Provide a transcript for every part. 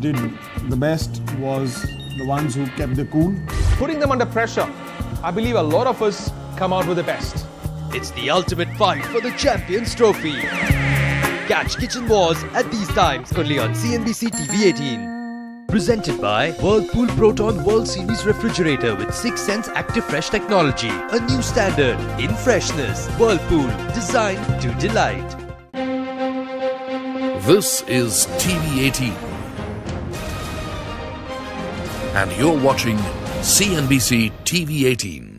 did the best was the ones who kept the cool. Putting them under pressure, I believe a lot of us come out with the best. It's the ultimate fight for the Champions Trophy. Catch Kitchen Wars at these times only on CNBC TV 18. Presented by Whirlpool Proton World Series Refrigerator with 6 Sense Active Fresh technology. A new standard in freshness. Whirlpool, designed to delight. This is TV 18. And you're watching CNBC TV 18.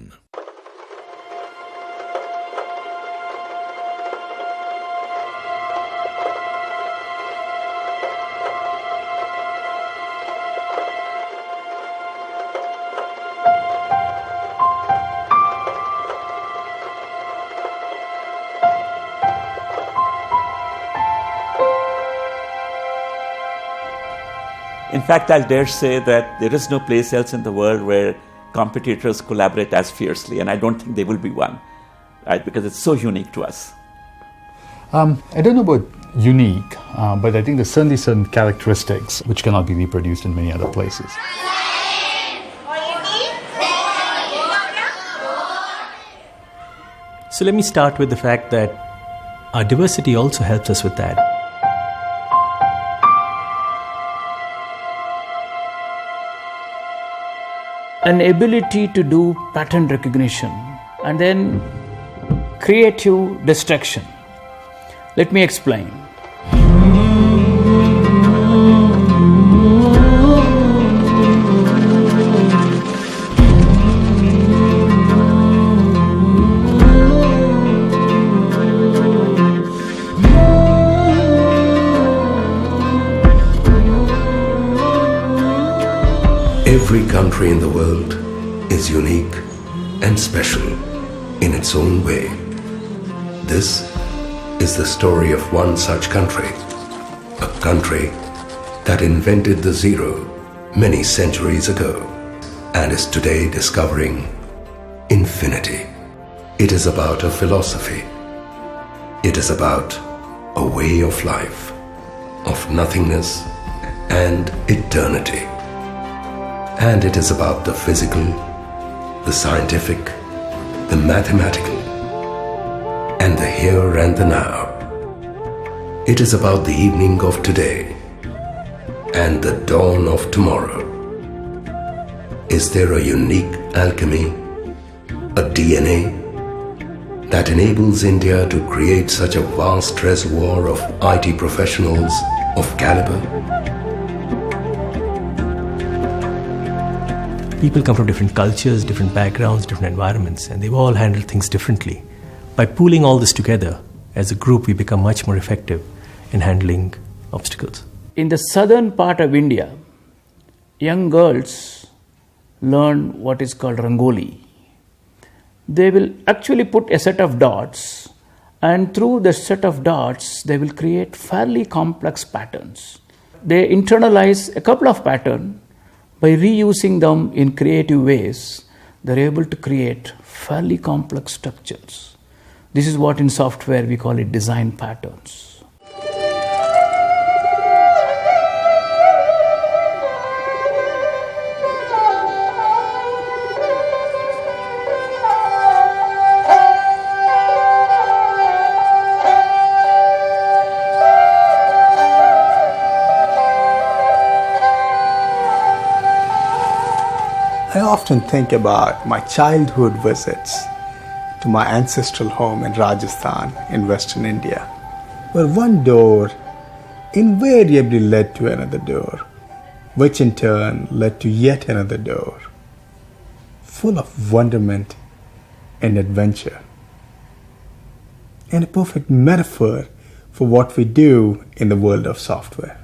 In fact, I'll dare say that there is no place else in the world where competitors collaborate as fiercely, and I don't think there will be one, right? Because it's so unique to us. I don't know about unique, but I think there's certainly certain characteristics which cannot be reproduced in many other places. So let me start with the fact that our diversity also helps us with that. An ability to do pattern recognition and then creative destruction. Let me explain. Every country in the world is unique and special in its own way. This is the story of one such country, a country that invented the zero many centuries ago and is today discovering infinity. It is about a philosophy. It is about a way of life, of nothingness and eternity. And it is about the physical, the scientific, the mathematical, and the here and the now. It is about the evening of today and the dawn of tomorrow. Is there a unique alchemy, a DNA, that enables India to create such a vast reservoir of IT professionals of caliber? People come from different cultures, different backgrounds, different environments, and they've all handled things differently. By pooling all this together, as a group, we become much more effective in handling obstacles. In the southern part of India, young girls learn what is called Rangoli. They will actually put a set of dots, and through the set of dots, they will create fairly complex patterns. They internalize a couple of patterns. By reusing them in creative ways, they're able to create fairly complex structures. This is what in software we call it design patterns. I often think about my childhood visits to my ancestral home in Rajasthan in Western India, where one door invariably led to another door, which in turn led to yet another door, full of wonderment and adventure, and a perfect metaphor for what we do in the world of software.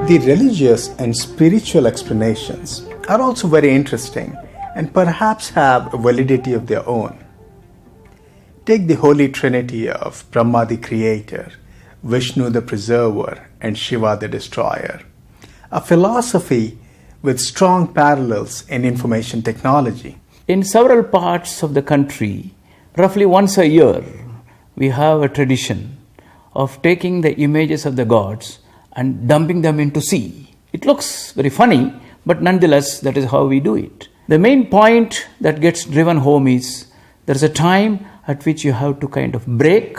The religious and spiritual explanations are also very interesting and perhaps have a validity of their own. Take the Holy Trinity of Brahma the Creator, Vishnu the Preserver, and Shiva the Destroyer, a philosophy with strong parallels in information technology. In several parts of the country, roughly once a year, we have a tradition of taking the images of the gods and dumping them into sea. It looks very funny, but nonetheless, that is how we do it. The main point that gets driven home is there is a time at which you have to kind of break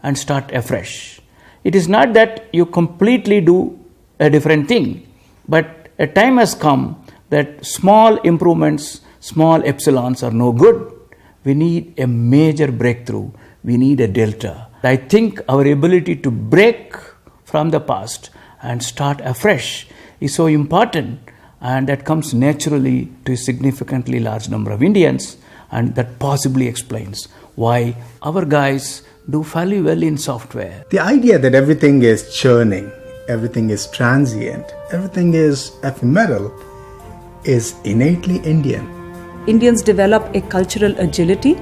and start afresh. It is not that you completely do a different thing, but a time has come that small improvements, small epsilons are no good. We need a major breakthrough. We need a delta. I think our ability to break from the past and start afresh is so important, and that comes naturally to a significantly large number of Indians, and that possibly explains why our guys do fairly well in software. The idea that everything is churning, everything is transient, everything is ephemeral is innately Indian. Indians develop a cultural agility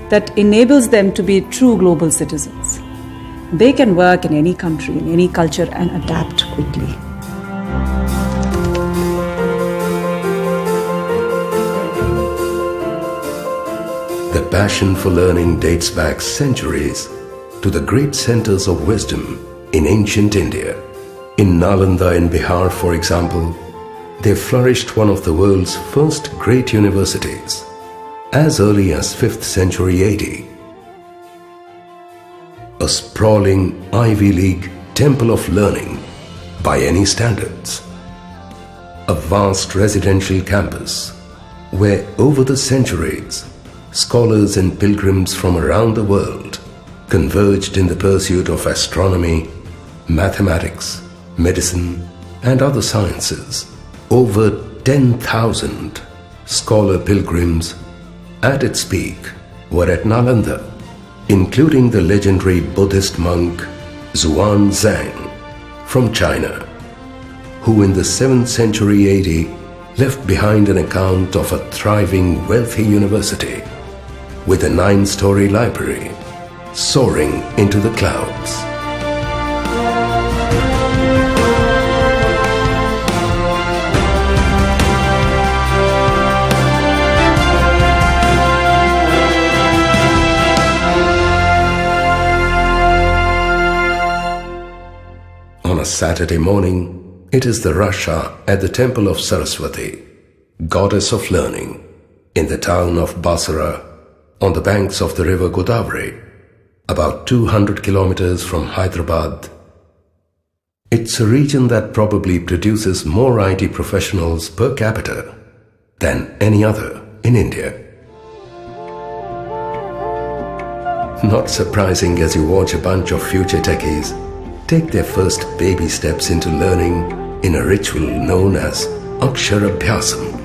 that enables them to be true global citizens. They can work in any country, in any culture, and adapt quickly. The passion for learning dates back centuries to the great centers of wisdom in ancient India. In Nalanda in Bihar, for example, there flourished one of the world's first great universities, as early as 5th century AD. A sprawling Ivy League temple of learning by any standards. A vast residential campus where over the centuries, scholars and pilgrims from around the world converged in the pursuit of astronomy, mathematics, medicine, and other sciences. Over 10,000 scholar pilgrims at its peak were at Nalanda, including the legendary Buddhist monk Zhuan Zhang from China, who in the 7th century AD left behind an account of a thriving, wealthy university with a 9-story library soaring into the clouds. On a Saturday morning, it is the rush hour at the temple of Saraswati, goddess of learning, in the town of Basra, on the banks of the river Godavari, about 200 kilometers from Hyderabad. It's a region that probably produces more IT professionals per capita than any other in India. Not surprising as you watch a bunch of future techies take their first baby steps into learning in a ritual known as Aksharabhyasam.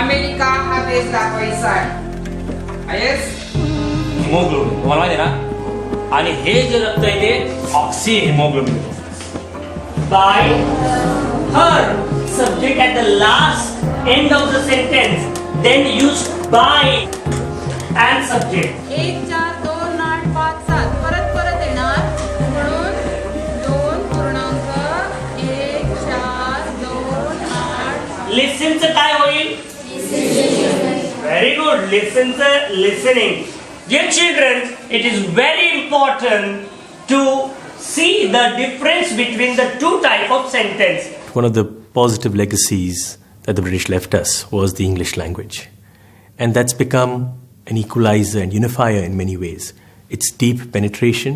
America हा देश दाखवायचा आहे haemoglobin तुम्हाला माहिती आहे ना आणि हे जे रक्त आहे ते oxy haemoglobin bye her subject at the last end of the sentence then use by and subject 1 4 2 8 5 7 परत परत येणार म्हणून 2.1 4 2 8 लिसन चं काय होईल Very good. Listen to listening. Dear children, it is very important to see the difference between the two types of sentence. One of the positive legacies that the British left us was the English language. And that's become an equalizer and unifier in many ways. Its deep penetration,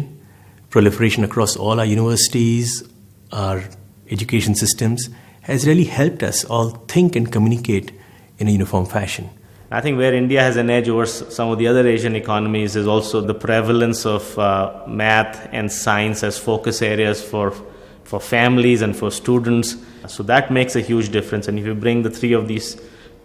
proliferation across all our universities, our education systems, has really helped us all think and communicate in a uniform fashion. I think where India has an edge over some of the other Asian economies is also the prevalence of math and science as focus areas for families and for students. So that makes a huge difference. And if you bring the three of these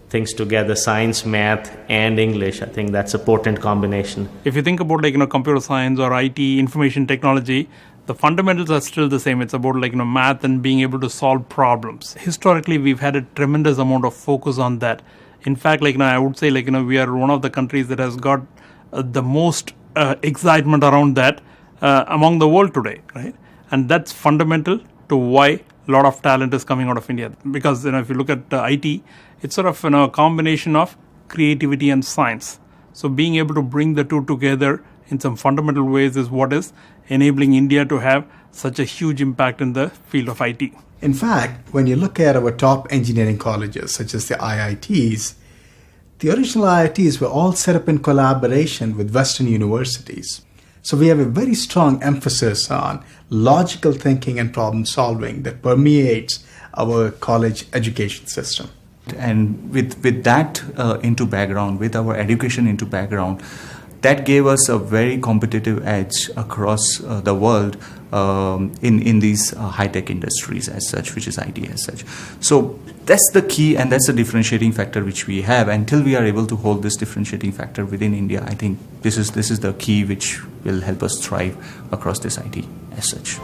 things together, science, math, and English, I think that's a potent combination. If you think about computer science or IT, information technology, the fundamentals are still the same. It's about math and being able to solve problems. Historically, we've had a tremendous amount of focus on that. In fact, I would say we are one of the countries that has got the most excitement around that among the world today, right? And that's fundamental to why a lot of talent is coming out of India. Because if you look at IT, it's sort of a combination of creativity and science. So being able to bring the two together in some fundamental ways is what is enabling India to have such a huge impact in the field of IT. In fact, when you look at our top engineering colleges, such as the IITs, the original IITs were all set up in collaboration with Western universities. So we have a very strong emphasis on logical thinking and problem solving that permeates our college education system. And with that into background, with our education into background, that gave us a very competitive edge across the world in these high-tech industries as such, which is IT as such. So that's the key, and that's the differentiating factor which we have. Until we are able to hold this differentiating factor within India, I think this is the key which will help us thrive across this IT as such.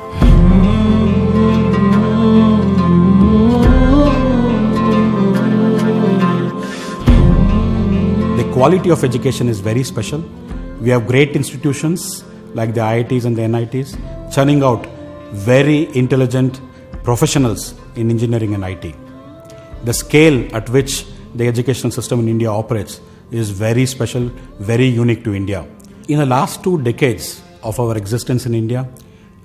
The quality of education is very special. We have great institutions like the IITs and the NITs churning out very intelligent professionals in engineering and IT. The scale at which the educational system in India operates is very special, very unique to India. In the last 2 decades of our existence in India,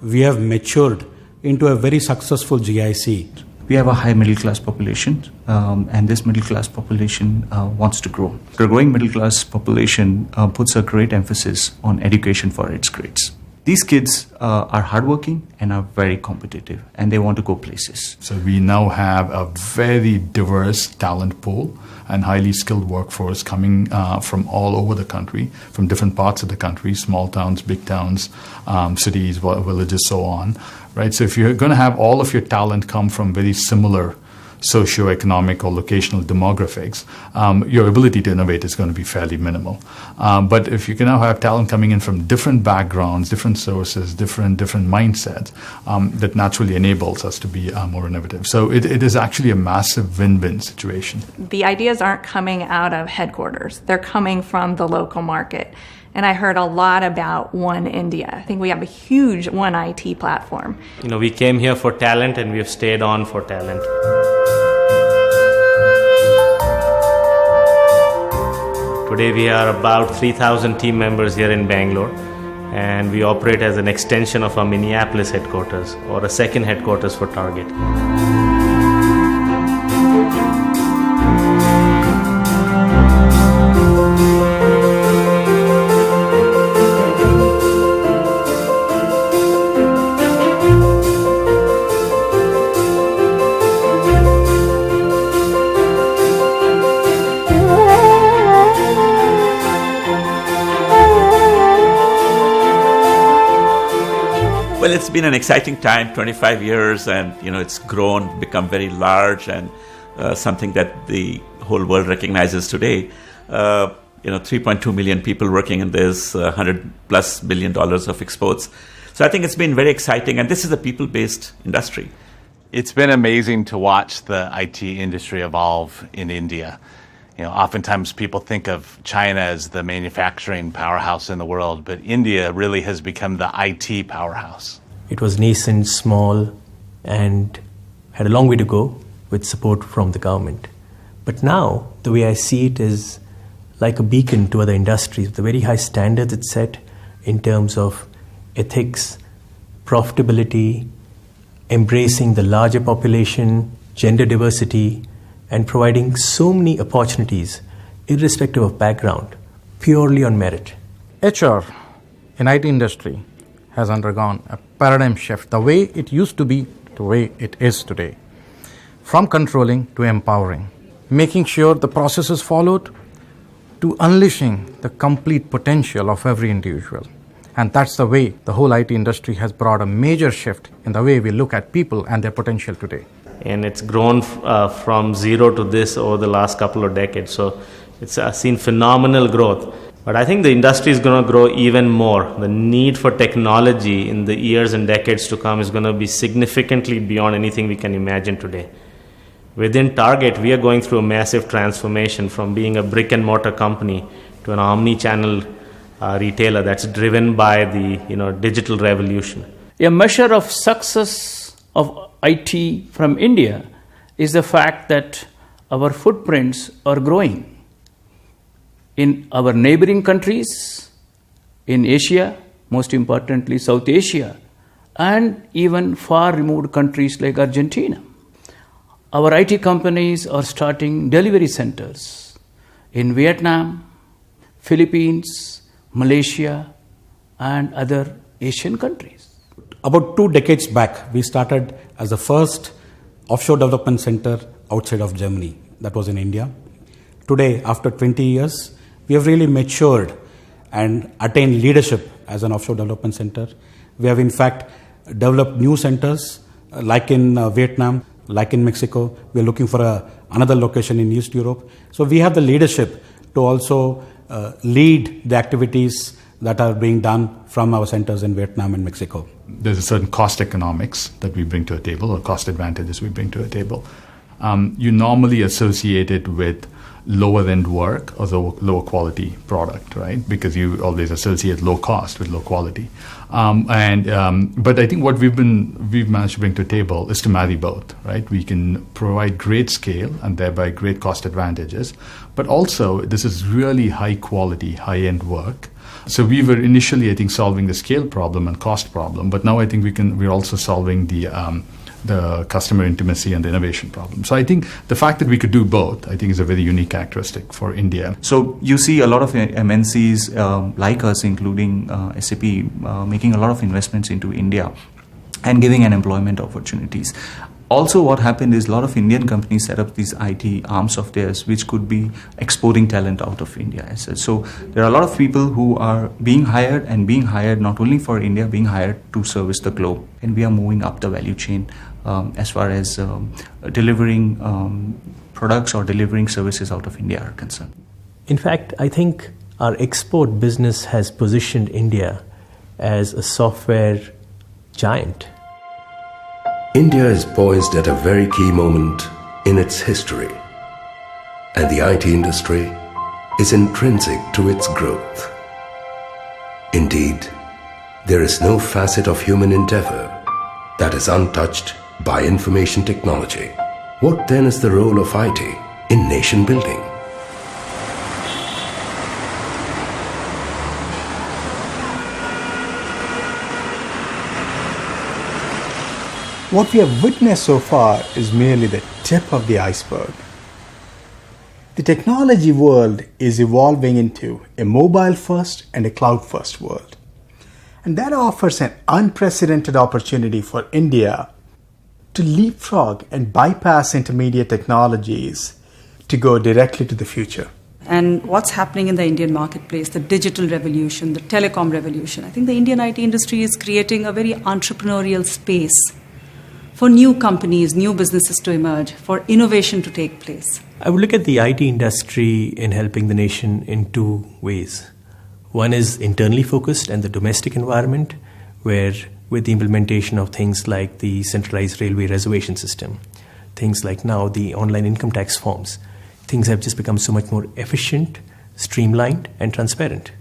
we have matured into a very successful GIC. We have a high middle class population, and this middle class population wants to grow. The growing middle class population puts a great emphasis on education for its grades. These kids are hardworking and are very competitive, and they want to go places. So we now have a very diverse talent pool and highly skilled workforce coming from all over the country, from different parts of the country, small towns, big towns, cities, villages, so on. Right? So if you're going to have all of your talent come from very similar socioeconomic or locational demographics, your ability to innovate is going to be fairly minimal. But if you can now have talent coming in from different backgrounds, different sources, different mindsets, that naturally enables us to be more innovative. So it is actually a massive win-win situation. The ideas aren't coming out of headquarters. They're coming from the local market. And I heard a lot about One India. I think we have a huge One IT platform. We came here for talent, and we have stayed on for talent. Today we are about 3,000 team members here in Bangalore, and we operate as an extension of our Minneapolis headquarters, or a second headquarters for Target. Well, it's been an exciting time, 25 years, and it's grown, become very large, and something that the whole world recognizes today. 3.2 million people working in this, $100+ billion of exports. So I think it's been very exciting, and this is a people-based industry. It's been amazing to watch the IT industry evolve in India. Oftentimes people think of China as the manufacturing powerhouse in the world, but India really has become the IT powerhouse. It was nascent, small, and had a long way to go with support from the government. But now, the way I see it is like a beacon to other industries. The very high standards it set in terms of ethics, profitability, embracing the larger population, gender diversity, and providing so many opportunities, irrespective of background, purely on merit. HR in IT industry has undergone a paradigm shift, the way it used to be to the way it is today. From controlling to empowering, making sure the process is followed, to unleashing the complete potential of every individual. And that's the way the whole IT industry has brought a major shift in the way we look at people and their potential today. And it's grown from zero to this over the last couple of decades. So it's seen phenomenal growth. But I think the industry is going to grow even more. The need for technology in the years and decades to come is going to be significantly beyond anything we can imagine today. Within Target, we are going through a massive transformation from being a brick and mortar company to an omni-channel retailer that's driven by the digital revolution. A measure of success of IT from India is the fact that our footprints are growing in our neighboring countries, in Asia, most importantly South Asia, and even far removed countries like Argentina. Our IT companies are starting delivery centers in Vietnam, Philippines, Malaysia, and other Asian countries. About 2 decades back, we started as the first offshore development center outside of Germany. That was in India. Today, after 20 years, we have really matured and attained leadership as an offshore development center. We have in fact developed new centers like in Vietnam, like in Mexico. We are looking for another location in East Europe. So we have the leadership to also lead the activities that are being done from our centers in Vietnam and Mexico. There's a certain cost economics that we bring to a table, or cost advantages we bring to a table. You normally associate it with lower end work or the lower quality product, right? Because you always associate low cost with low quality. But I think what we've managed to bring to the table is to marry both, right? We can provide great scale and thereby great cost advantages, but also this is really high quality, high end work. So we were initially, I think, solving the scale problem and cost problem, but now I think we're also solving the customer intimacy and the innovation problem. So I think the fact that we could do both, I think, is a very unique characteristic for India. So you see a lot of MNCs like us, including SAP, making a lot of investments into India and giving an employment opportunities. Also, what happened is a lot of Indian companies set up these IT arms of theirs, which could be exporting talent out of India. So there are a lot of people who are being hired not only for India, being hired to service the globe. And we are moving up the value chain as far as delivering products or delivering services out of India are concerned. In fact, I think our export business has positioned India as a software giant. India is poised at a very key moment in its history, and the IT industry is intrinsic to its growth. Indeed, there is no facet of human endeavor that is untouched by information technology. What then is the role of IT in nation building? What we have witnessed so far is merely the tip of the iceberg. The technology world is evolving into a mobile-first and a cloud-first world. And that offers an unprecedented opportunity for India to leapfrog and bypass intermediate technologies to go directly to the future. And what's happening in the Indian marketplace, the digital revolution, the telecom revolution. I think the Indian IT industry is creating a very entrepreneurial space for new companies, new businesses to emerge, for innovation to take place. I would look at the IT industry in helping the nation in 2 ways. One is internally focused and the domestic environment, where with the implementation of things like the centralized railway reservation system, things like now the online income tax forms, things have just become so much more efficient, streamlined, and transparent.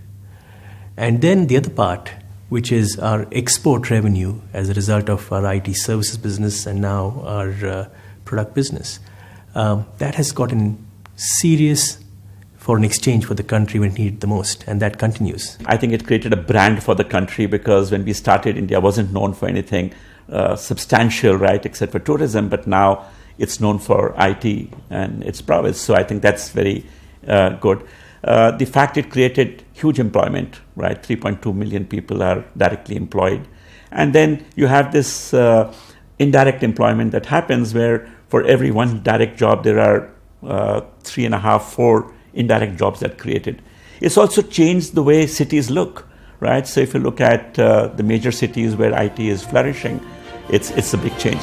And then the other part, which is our export revenue as a result of our IT services business and now our product business. That has gotten serious foreign exchange for the country when it needed the most, and that continues. I think it created a brand for the country, because when we started, India wasn't known for anything substantial, right, except for tourism, but now it's known for IT and its prowess. So I think that's very good. The fact it created huge employment, right? 3.2 million people are directly employed. And then you have this indirect employment that happens where for every one direct job, there are 3.5, 4 indirect jobs that created. It's also changed the way cities look, right? So if you look at the major cities where IT is flourishing, it's a big change.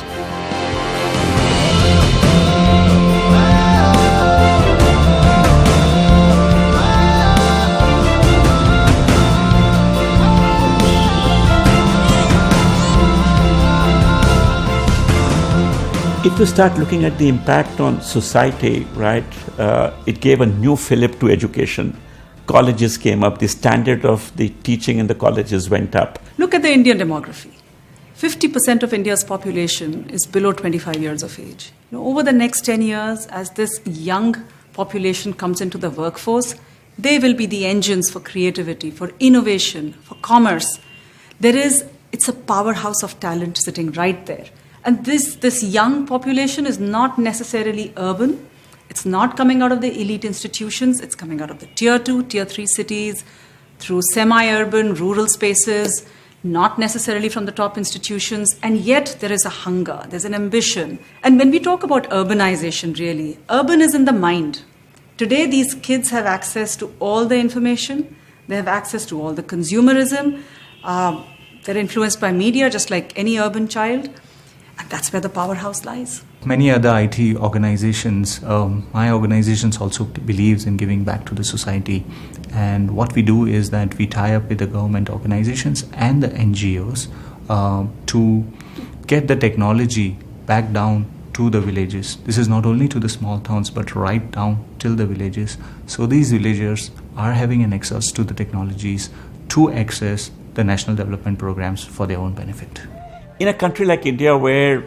If you start looking at the impact on society, right, it gave a new fillip to education. colleges came up, the standard of the teaching in the colleges went up. Look at the Indian demography. 50% of India's population is below 25 years of age. Over the next 10 years, as this young population comes into the workforce, they will be the engines for creativity, for innovation, for commerce. It's a powerhouse of talent sitting right there. And this young population is not necessarily urban. It's not coming out of the elite institutions. It's coming out of the tier 2, tier 3 cities, through semi-urban, rural spaces, not necessarily from the top institutions. And yet there is a hunger, there's an ambition. And when we talk about urbanization, really, urban is in the mind. Today, these kids have access to all the information. They have access to all the consumerism. They're influenced by media, just like any urban child. And that's where the powerhouse lies. Many other IT organizations, my organizations also believes in giving back to the society. And what we do is that we tie up with the government organizations and the NGOs to get the technology back down to the villages. This is not only to the small towns, but right down till the villages. So these villagers are having an access to the technologies to access the national development programs for their own benefit. In a country like India, where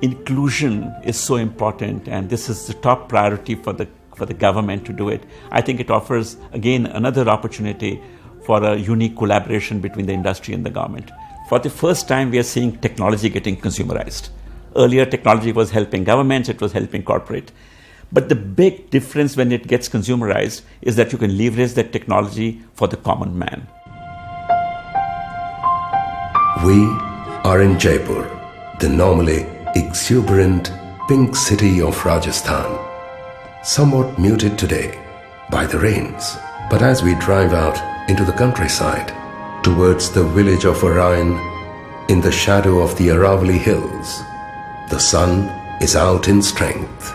inclusion is so important, and this is the top priority for the government to do it, I think it offers, again, another opportunity for a unique collaboration between the industry and the government. For the first time, we are seeing technology getting consumerized. Earlier, technology was helping governments, it was helping corporate. But the big difference when it gets consumerized is that you can leverage that technology for the common man. We are in Jaipur, the normally exuberant pink city of Rajasthan, somewhat muted today by the rains. But as we drive out into the countryside, towards the village of Orion, in the shadow of the Aravalli Hills, the sun is out in strength.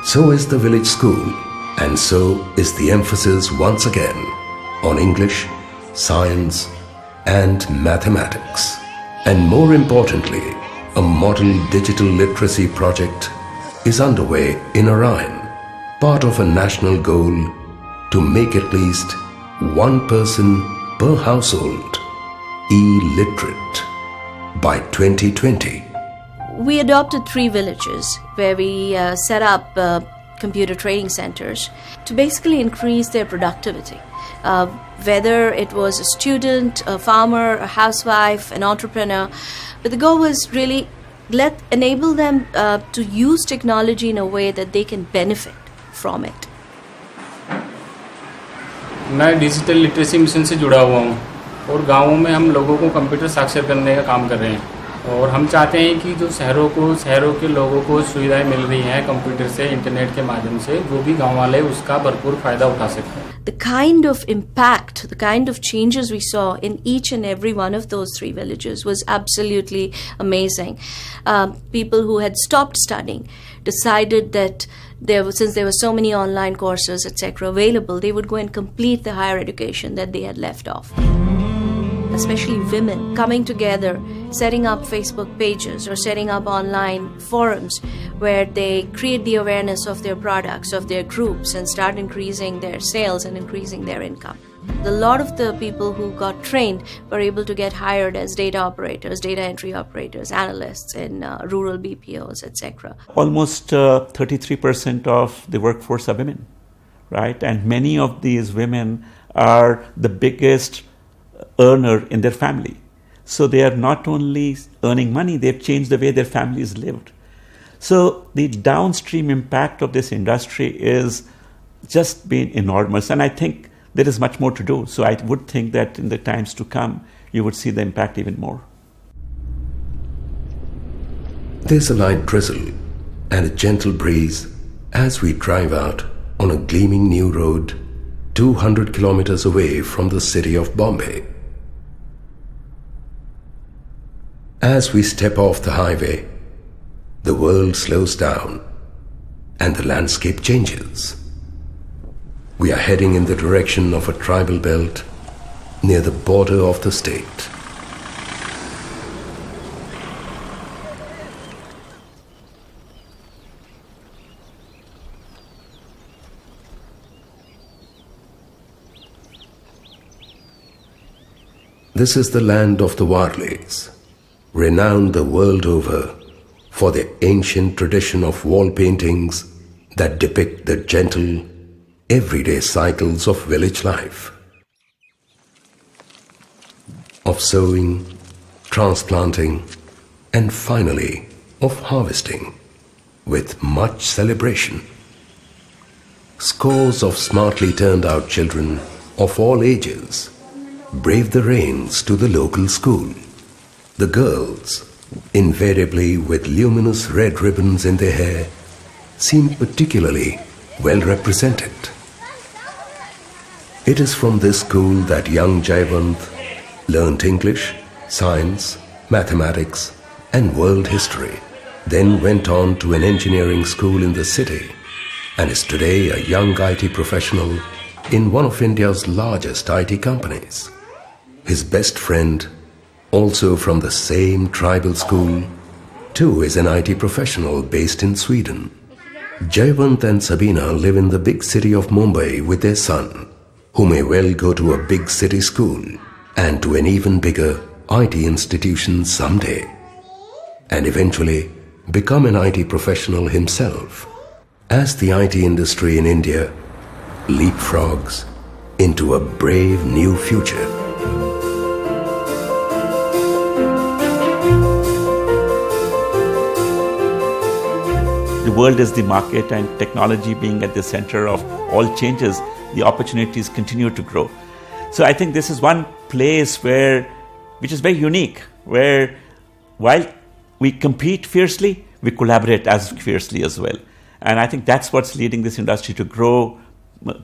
So is the village school, and so is the emphasis once again on English, science, and mathematics. And more importantly, a model digital literacy project is underway in Orion, part of a national goal to make at least one person per household illiterate by 2020. We adopted 3 villages where we set up computer training centers to basically increase their productivity. Whether it was a student, a farmer, a housewife, an entrepreneur, but the goal was really enable them to use technology in a way that they can benefit from it. मैं digital literacy mission से जुड़ा हुआ हूँ और गाँवों में हम लोगों को कंप्यूटर साक्षर करने का काम कर रहे हैं और हम चाहते हैं कि जो शहरों के लोगों को सुविधाएं मिल रही हैं कंप्यूटर से, इंटरनेट के माध्यम से, वो भी गाँव वाले उसका भरपूर फायदा उठा सकें. The kind of impact, the kind of changes we saw in each and every one of those 3 villages was absolutely amazing. People who had stopped studying decided that since there were so many online courses, etc., available, they would go and complete the higher education that they had left off. Especially women coming together, setting up Facebook pages or setting up online forums where they create the awareness of their products, of their groups, and start increasing their sales and increasing their income. A lot of the people who got trained were able to get hired as data operators, data entry operators, analysts in rural BPOs, etc. Almost 33% of the workforce are women, right? And many of these women are the biggest earner in their family. So they are not only earning money, they've changed the way their families lived. So the downstream impact of this industry is just been enormous. And I think there is much more to do. So I would think that in the times to come, you would see the impact even more. There's a light drizzle and a gentle breeze as we drive out on a gleaming new road 200 kilometers away from the city of Bombay. As we step off the highway, the world slows down and the landscape changes. We are heading in the direction of a tribal belt near the border of the state. This is the land of the Warlis, renowned the world over for the ancient tradition of wall paintings that depict the gentle, everyday cycles of village life. Of sowing, transplanting, and finally of harvesting, with much celebration. Scores of smartly turned out children of all ages brave the rains to the local school. The girls, invariably with luminous red ribbons in their hair, seem particularly well represented. It is from this school that young Jayavant learnt English, science, mathematics, and world history, then went on to an engineering school in the city, and is today a young IT professional in one of India's largest IT companies. His best friend, also from the same tribal school, too is an IT professional based in Sweden. Jayavant and Sabina live in the big city of Mumbai with their son, who may well go to a big city school and to an even bigger IT institution someday, and eventually become an IT professional himself, as the IT industry in India leapfrogs into a brave new future. The world is the market, and technology being at the center of all changes, the opportunities continue to grow. So I think this is one place which is very unique, where while we compete fiercely, we collaborate as fiercely as well. And I think that's what's leading this industry to grow,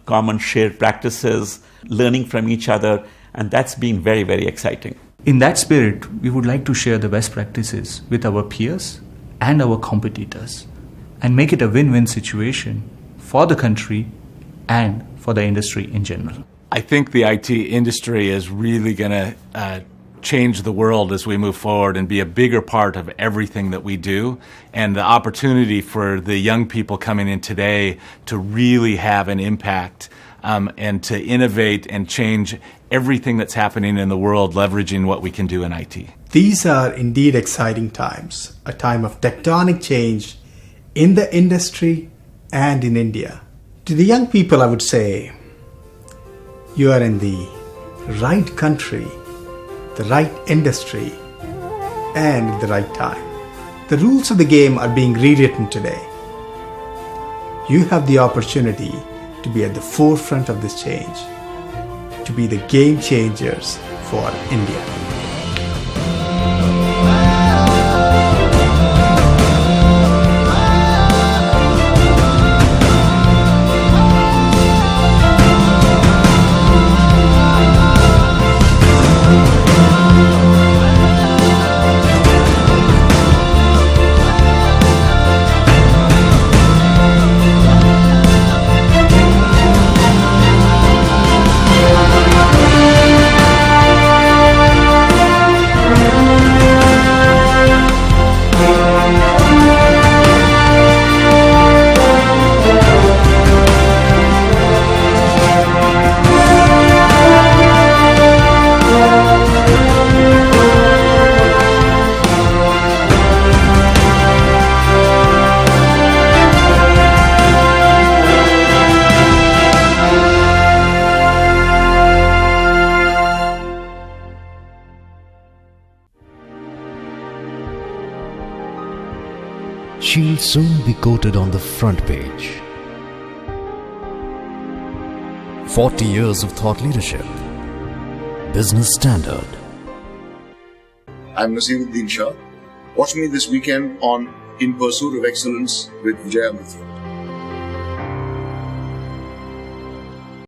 common shared practices, learning from each other, and that's been very, very exciting. In that spirit, we would like to share the best practices with our peers and our competitors and make it a win-win situation for the country and for the industry in general. I think the IT industry is really going to change the world as we move forward and be a bigger part of everything that we do. And the opportunity for the young people coming in today to really have an impact and to innovate and change everything that's happening in the world, leveraging what we can do in IT. These are indeed exciting times, a time of tectonic change in the industry and in India. To the young people, I would say, you are in the right country, the right industry, and at the right time. The rules of the game are being rewritten today. You have the opportunity to be at the forefront of this change, to be the game changers for India. She'll soon be quoted on the front page. 40 years of thought leadership. Business Standard. I'm Naseeruddin Shah. Watch me this weekend on In Pursuit of Excellence with Vijaya Mitra.